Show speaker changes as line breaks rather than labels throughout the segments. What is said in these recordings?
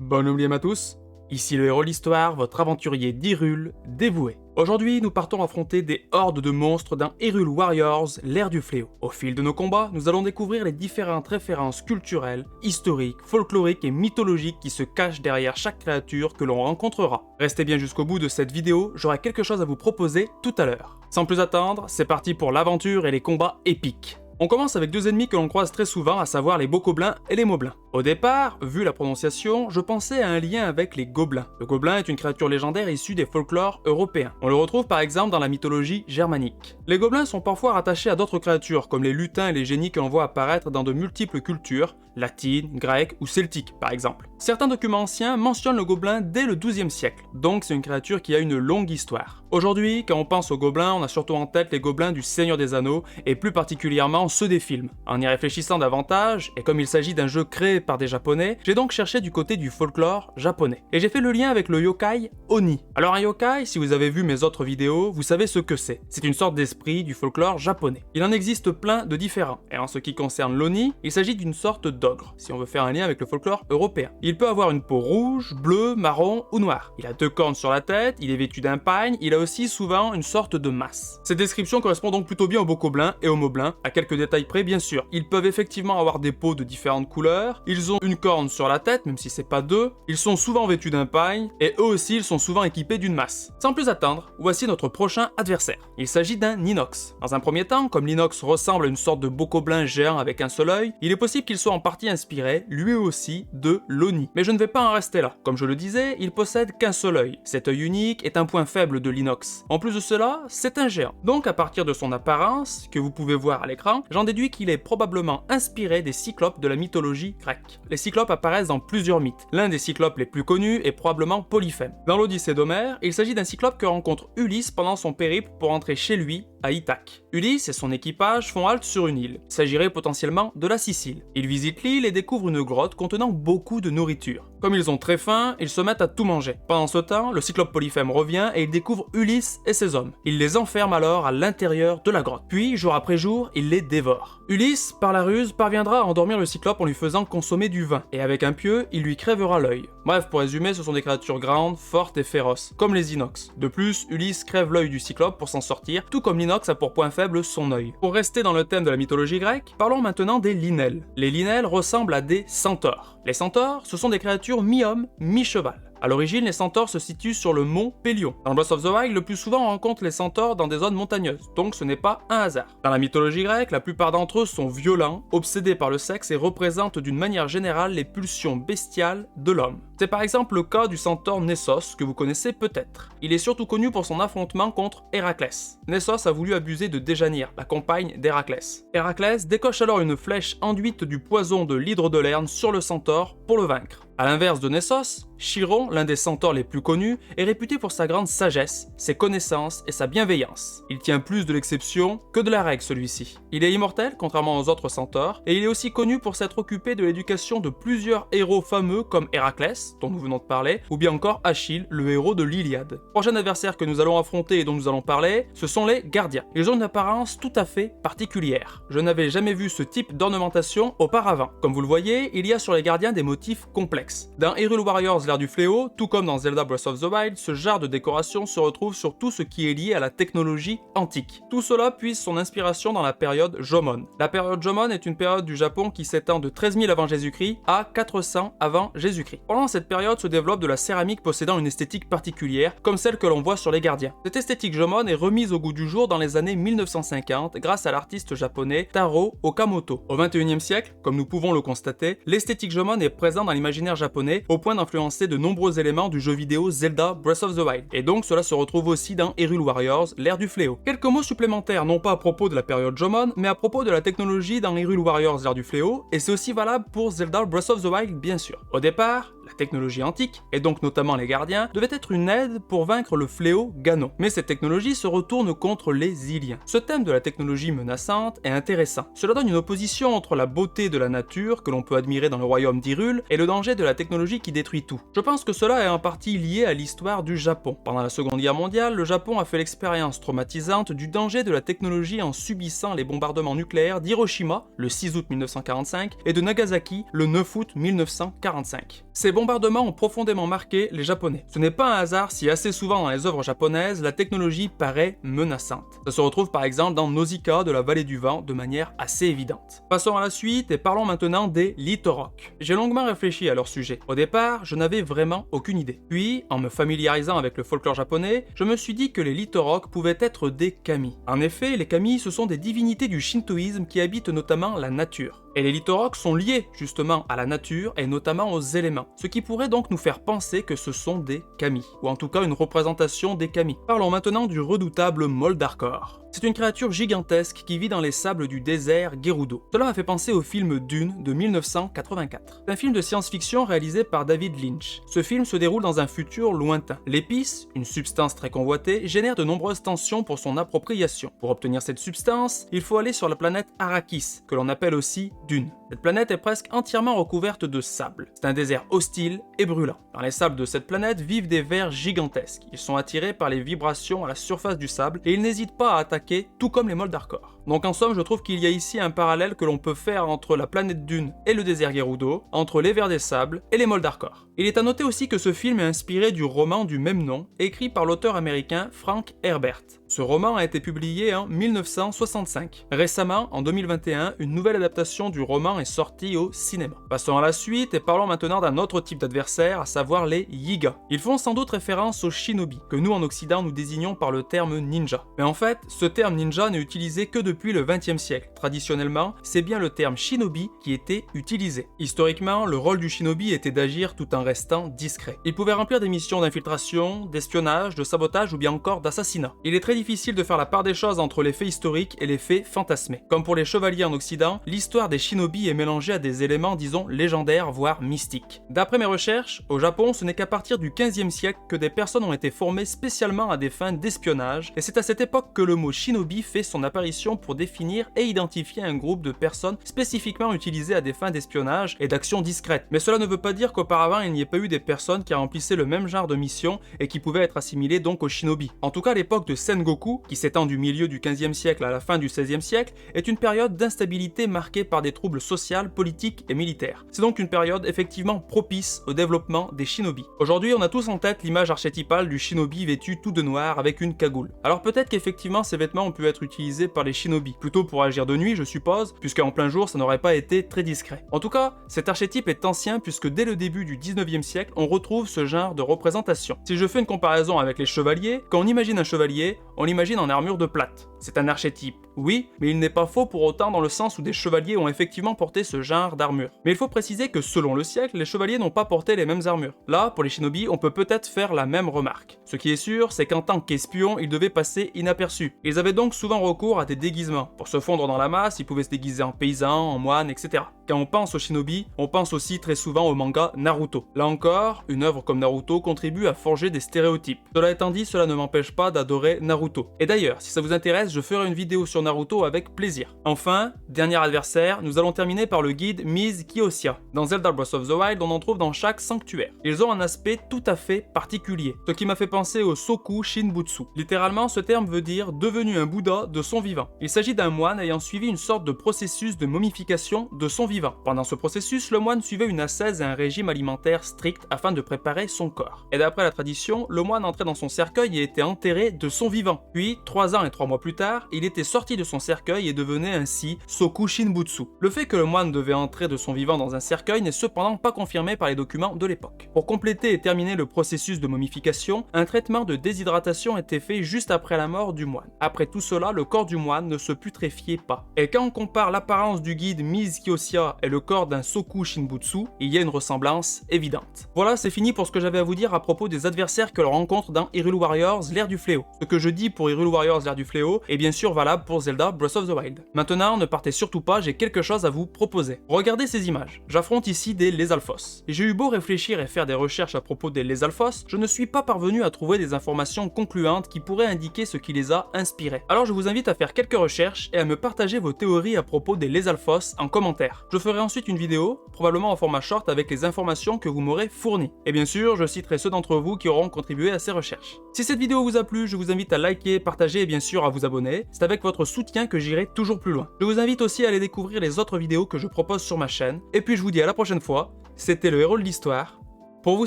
Bon oublié à tous, ici le héros de l'histoire, votre aventurier d'Hyrule dévoué. Aujourd'hui, nous partons affronter des hordes de monstres dans Hyrule Warriors, l'ère du fléau. Au fil de nos combats, nous allons découvrir les différentes références culturelles, historiques, folkloriques et mythologiques qui se cachent derrière chaque créature que l'on rencontrera. Restez bien jusqu'au bout de cette vidéo, j'aurai quelque chose à vous proposer tout à l'heure. Sans plus attendre, c'est parti pour l'aventure et les combats épiques. On commence avec deux ennemis que l'on croise très souvent, à savoir les bokoblins et les moblins. Au départ, vu la prononciation, je pensais à un lien avec les gobelins. Le gobelin est une créature légendaire issue des folklores européens. On le retrouve par exemple dans la mythologie germanique. Les gobelins sont parfois rattachés à d'autres créatures, comme les lutins et les génies que l'on voit apparaître dans de multiples cultures, latines, grecques ou celtiques par exemple. Certains documents anciens mentionnent le gobelin dès le XIIe siècle, donc c'est une créature qui a une longue histoire. Aujourd'hui, quand on pense aux gobelins, on a surtout en tête les gobelins du Seigneur des Anneaux, et plus particulièrement ceux des films. En y réfléchissant davantage, et comme il s'agit d'un jeu créé par des japonais, j'ai donc cherché du côté du folklore japonais. Et j'ai fait le lien avec le yokai Oni. Alors un yokai, si vous avez vu mes autres vidéos, vous savez ce que c'est. C'est une sorte d'esprit du folklore japonais. Il en existe plein de différents, et en ce qui concerne l'Oni, il s'agit d'une sorte d'ogre, si on veut faire un lien avec le folklore européen. Il peut avoir une peau rouge, bleue, marron ou noire. Il a 2 cornes sur la tête, il est vêtu d'un pagne, il a aussi souvent une sorte de masse. Ces descriptions correspondent donc plutôt bien aux bokoblins et aux moblins, à quelques détails près bien sûr. Ils peuvent effectivement avoir des peaux de différentes couleurs, ils ont une corne sur la tête, même si c'est pas 2, ils sont souvent vêtus d'un pagne, et eux aussi ils sont souvent équipés d'une masse. Sans plus attendre, voici notre prochain adversaire. Il s'agit d'un inox. Dans un premier temps, comme l'inox ressemble à une sorte de bokoblin géant avec un seul œil, il est possible qu'il soit en partie inspiré, lui aussi, de l'Oni. Mais je ne vais pas en rester là. Comme je le disais, il possède qu'un seul œil. Cet œil unique est un point faible de l'inox. En plus de cela, c'est un géant. Donc à partir de son apparence, que vous pouvez voir à l'écran, j'en déduis qu'il est probablement inspiré des cyclopes de la mythologie grecque. Les cyclopes apparaissent dans plusieurs mythes. L'un des cyclopes les plus connus est probablement Polyphème. Dans l'Odyssée d'Homère, il s'agit d'un cyclope que rencontre Ulysse pendant son périple pour entrer chez lui à Ithaque. Ulysse et son équipage font halte sur une île. Il s'agirait potentiellement de la Sicile. Ils visitent l'île et découvrent une grotte contenant beaucoup de nourriture. Comme ils ont très faim, ils se mettent à tout manger. Pendant ce temps, le cyclope Polyphème revient et il découvre Ulysse et ses hommes. Il les enferme alors à l'intérieur de la grotte. Puis, jour après jour, il les dévore. Ulysse, par la ruse, parviendra à endormir le cyclope en lui faisant consommer du vin. Et avec un pieu, il lui crèvera l'œil. Bref, pour résumer, ce sont des créatures grandes, fortes et féroces, comme les inox. De plus, Ulysse crève l'œil du cyclope pour s'en sortir, tout comme l'inox a pour point faible son œil. Pour rester dans le thème de la mythologie grecque, parlons maintenant des linels. Les linels ressemblent à des centaures. Les centaures, ce sont des créatures mi-homme, mi-cheval. A l'origine, les centaures se situent sur le mont Pélion. Dans Breath of the Wild, le plus souvent on rencontre les centaures dans des zones montagneuses, donc ce n'est pas un hasard. Dans la mythologie grecque, la plupart d'entre eux sont violents, obsédés par le sexe et représentent d'une manière générale les pulsions bestiales de l'homme. C'est par exemple le cas du centaure Nessos, que vous connaissez peut-être. Il est surtout connu pour son affrontement contre Héraclès. Nessos a voulu abuser de Déjanire, la compagne d'Héraclès. Héraclès décoche alors une flèche enduite du poison de l'hydre de Lerne sur le centaure pour le vaincre. A l'inverse de Nessos, Chiron, l'un des centaures les plus connus, est réputé pour sa grande sagesse, ses connaissances et sa bienveillance. Il tient plus de l'exception que de la règle celui-ci. Il est immortel, contrairement aux autres centaures, et il est aussi connu pour s'être occupé de l'éducation de plusieurs héros fameux comme Héraclès, dont nous venons de parler, ou bien encore Achille, le héros de l'Iliade. Prochain adversaire que nous allons affronter et dont nous allons parler, ce sont les gardiens. Ils ont une apparence tout à fait particulière. Je n'avais jamais vu ce type d'ornementation auparavant. Comme vous le voyez, il y a sur les gardiens des motifs complexes. Dans Hyrule Warriors, l'ère du fléau, tout comme dans Zelda Breath of the Wild, ce genre de décoration se retrouve sur tout ce qui est lié à la technologie antique. Tout cela puise son inspiration dans la période Jomon. La période Jomon est une période du Japon qui s'étend de 13 000 avant Jésus-Christ à 400 avant Jésus-Christ. Pendant cette période se développe de la céramique possédant une esthétique particulière, comme celle que l'on voit sur les gardiens. Cette esthétique Jomon est remise au goût du jour dans les années 1950 grâce à l'artiste japonais Taro Okamoto. Au XXIe siècle, comme nous pouvons le constater, l'esthétique Jomon est présente dans l'imaginaire japonais au point d'influencer de nombreux éléments du jeu vidéo Zelda Breath of the Wild. Et donc cela se retrouve aussi dans Hyrule Warriors, l'ère du fléau. Quelques mots supplémentaires, non pas à propos de la période Jomon, mais à propos de la technologie dans Hyrule Warriors, l'ère du fléau, et c'est aussi valable pour Zelda Breath of the Wild bien sûr. Au départ, la technologie antique, et donc notamment les gardiens, devait être une aide pour vaincre le fléau Ganon. Mais cette technologie se retourne contre les Iliens. Ce thème de la technologie menaçante est intéressant. Cela donne une opposition entre la beauté de la nature, que l'on peut admirer dans le royaume d'Hyrule, et le danger de la technologie qui détruit tout. Je pense que cela est en partie lié à l'histoire du Japon. Pendant la Seconde Guerre mondiale, le Japon a fait l'expérience traumatisante du danger de la technologie en subissant les bombardements nucléaires d'Hiroshima, le 6 août 1945, et de Nagasaki, le 9 août 1945. Ces bombardements bombardements ont profondément marqué les Japonais. Ce n'est pas un hasard si assez souvent dans les œuvres japonaises, la technologie paraît menaçante. Ça se retrouve par exemple dans Nausicaa de la Vallée du Vent de manière assez évidente. Passons à la suite et parlons maintenant des Litoroks. J'ai longuement réfléchi à leur sujet. Au départ, je n'avais vraiment aucune idée. Puis, en me familiarisant avec le folklore japonais, je me suis dit que les Litoroks pouvaient être des kami. En effet, les kami, ce sont des divinités du shintoïsme qui habitent notamment la nature. Et les Litoroks sont liés justement à la nature et notamment aux éléments, ce qui pourrait donc nous faire penser que ce sont des kami, ou en tout cas une représentation des kami. Parlons maintenant du redoutable Moldarkor. C'est une créature gigantesque qui vit dans les sables du désert Gerudo. Cela m'a fait penser au film Dune de 1984. C'est un film de science-fiction réalisé par David Lynch. Ce film se déroule dans un futur lointain. L'épice, une substance très convoitée, génère de nombreuses tensions pour son appropriation. Pour obtenir cette substance, il faut aller sur la planète Arrakis, que l'on appelle aussi Dune. Cette planète est presque entièrement recouverte de sable. C'est un désert hostile et brûlant. Dans les sables de cette planète vivent des vers gigantesques. Ils sont attirés par les vibrations à la surface du sable et ils n'hésitent pas à attaquer, tout comme les Moldarkor. Donc en somme, je trouve qu'il y a ici un parallèle que l'on peut faire entre la planète Dune et le désert Gerudo, entre les vers des sables et les Moldarkor. Il est à noter aussi que ce film est inspiré du roman du même nom, écrit par l'auteur américain Frank Herbert. Ce roman a été publié en 1965. Récemment, en 2021, une nouvelle adaptation du roman est sortie au cinéma. Passons à la suite et parlons maintenant d'un autre type d'adversaire, à savoir les Yiga. Ils font sans doute référence aux shinobi, que nous en Occident nous désignons par le terme ninja. Mais en fait, ce terme ninja n'est utilisé que depuis le XXe siècle. Traditionnellement, c'est bien le terme shinobi qui était utilisé. Historiquement, le rôle du shinobi était d'agir tout en restant discret. Il pouvait remplir des missions d'infiltration, d'espionnage, de sabotage ou bien encore d'assassinat. Il est très difficile de faire la part des choses entre les faits historiques et les faits fantasmés. Comme pour les chevaliers en Occident, l'histoire des shinobi est mélangée à des éléments, disons, légendaires, voire mystiques. D'après mes recherches, au Japon, ce n'est qu'à partir du XVe siècle que des personnes ont été formées spécialement à des fins d'espionnage, et c'est à cette époque que le mot shinobi fait son apparition pour définir et identifier un groupe de personnes spécifiquement utilisées à des fins d'espionnage et d'action discrète. Mais cela ne veut pas dire qu'auparavant il n'y ait pas eu des personnes qui remplissaient le même genre de mission et qui pouvaient être assimilées donc aux shinobi. En tout cas, l'époque de Sengoku, qui s'étend du milieu du XVe siècle à la fin du XVIe siècle, est une période d'instabilité marquée par des troubles sociaux, politiques et militaires. C'est donc une période effectivement propice au développement des shinobi. Aujourd'hui, on a tous en tête l'image archétypale du shinobi vêtu tout de noir avec une cagoule. Alors peut-être qu'effectivement ces vêtements ont pu être utilisés par les shinobi, plutôt pour agir de nuit je suppose, puisqu'en plein jour ça n'aurait pas été très discret. En tout cas, cet archétype est ancien puisque dès le début du 19e siècle, on retrouve ce genre de représentation. Si je fais une comparaison avec les chevaliers, quand on imagine un chevalier, on l'imagine en armure de plate. C'est un archétype, oui, mais il n'est pas faux pour autant dans le sens où des chevaliers ont effectivement porté ce genre d'armure. Mais il faut préciser que selon le siècle, les chevaliers n'ont pas porté les mêmes armures. Là, pour les shinobi, on peut peut-être faire la même remarque. Ce qui est sûr, c'est qu'en tant qu'espions, ils devaient passer inaperçus. Ils avaient donc souvent recours à des déguisements. Pour se fondre dans la masse, ils pouvaient se déguiser en paysan, en moine, etc. Quand on pense aux shinobi, on pense aussi très souvent au manga Naruto. Là encore, une œuvre comme Naruto contribue à forger des stéréotypes. Cela étant dit, cela ne m'empêche pas d'adorer Naruto. Et d'ailleurs, si ça vous intéresse, je ferai une vidéo sur Naruto avec plaisir. Enfin, dernier adversaire, nous allons terminer par le guide Mise Kyosia. Dans Zelda Breath of the Wild, on en trouve dans chaque sanctuaire. Ils ont un aspect tout à fait particulier, ce qui m'a fait penser au Soku Shinbutsu. Littéralement, ce terme veut dire devenu un Bouddha de son vivant. Il s'agit d'un moine ayant suivi une sorte de processus de momification de son vivant. Pendant ce processus, le moine suivait une ascèse et un régime alimentaire strict afin de préparer son corps. Et d'après la tradition, le moine entrait dans son cercueil et était enterré de son vivant. Puis, 3 ans et 3 mois plus tard, il était sorti de son cercueil et devenait ainsi Soku Shinbutsu. Le fait que le moine devait entrer de son vivant dans un cercueil n'est cependant pas confirmé par les documents de l'époque. Pour compléter et terminer le processus de momification, un traitement de déshydratation était fait juste après la mort du moine. Après tout cela, le corps du moine ne se putréfiait pas. Et quand on compare l'apparence du guide Mise Kyosia et le corps d'un Soku Shinbutsu, il y a une ressemblance évidente. Voilà, c'est fini pour ce que j'avais à vous dire à propos des adversaires que l'on rencontre dans Hyrule Warriors, l'ère du fléau. Ce que je dis pour Hyrule Warriors, l'ère du fléau, est bien sûr valable pour Zelda Breath of the Wild. Maintenant, ne partez surtout pas, j'ai quelque chose à vous proposer. Regardez ces images. J'affronte ici des Lethalfos. Et j'ai eu beau réfléchir et faire des recherches à propos des Lethalfos, je ne suis pas parvenu à trouver des informations concluantes qui pourraient indiquer ce qui les a inspirés. Alors je vous invite à faire quelques recherches et à me partager vos théories à propos des Lethalfos en commentaire. Je ferai ensuite une vidéo, probablement en format short avec les informations que vous m'aurez fournies. Et bien sûr, je citerai ceux d'entre vous qui auront contribué à ces recherches. Si cette vidéo vous a plu, je vous invite à liker, partager et bien sûr à vous abonner. C'est avec votre soutien que j'irai toujours plus loin. Je vous invite aussi à aller découvrir les autres vidéos que je propose sur ma chaîne. Et puis je vous dis à la prochaine fois. C'était le héros de l'histoire. pour vous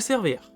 servir.